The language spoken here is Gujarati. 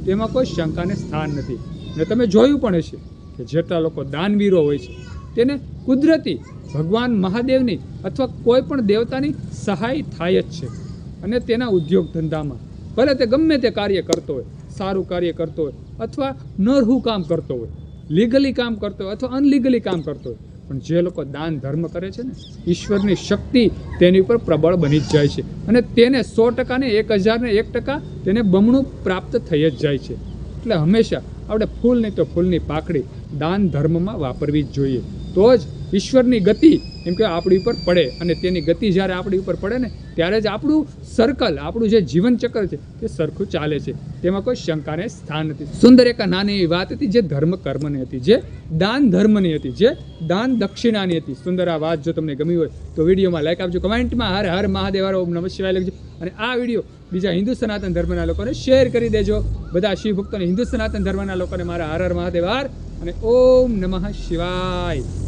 તેમાં કોઈ શંકાને સ્થાન નથી. અને તમે જોયું પણ હશે કે જેટલા લોકો દાનવીરો હોય છે તેને કુદરતી ભગવાન મહાદેવની અથવા કોઈ પણ દેવતાની સહાય થાય જ છે. અને તેના ઉદ્યોગ ધંધામાં ભલે તે ગમે તે કાર્ય કરતો હોય, સારું કાર્ય કરતો હોય અથવા નરહું કામ કરતો હોય, લીગલી કામ કરતો હોય અથવા અનલીગલી કામ કરતો હોય, પણ જે લોકો દાન ધર્મ કરે છે ને, ઈશ્વરની શક્તિ તેની ઉપર પ્રબળ બની જ જાય છે અને તેને 100% ને 1001% તેને બમણું પ્રાપ્ત થઈ જ જાય છે. એટલે હંમેશા આપણે ફૂલ નહીં તો ફૂલની પાકડી દાન ધર્મમાં વાપરવી જ જોઈએ. તો જ ઈશ્વરની ગતિ એમ કે આપણી ઉપર પડે અને તેની ગતિ જ્યારે આપણી ઉપર પડે ને ત્યારે જ આપણું સર્કલ, આપણું જે જીવનચક્ર છે તે સરખું ચાલે છે. તેમાં કોઈ શંકાને સ્થાન નથી. સુંદર એક નાની એવી વાત હતી જે ધર્મ કર્મની હતી, જે દાન ધર્મની હતી, જે દાન દક્ષિણાની હતી. સુંદર આ વાત જો તમને ગમી હોય તો વિડીયોમાં લાઈક આપજો, કમેન્ટમાં હર હર મહાદેવ ઓમ નમઃ શિવાય લખજો અને આ વિડીયો બીજા હિન્દુ સનાતન ધર્મના લોકોને શેર કરી દેજો. બધા શિવ ભક્તોને, હિન્દુ સનાતન ધર્મના લોકોને મારા હર હર મહાદેવ અને ઓમ નમઃ શિવાય.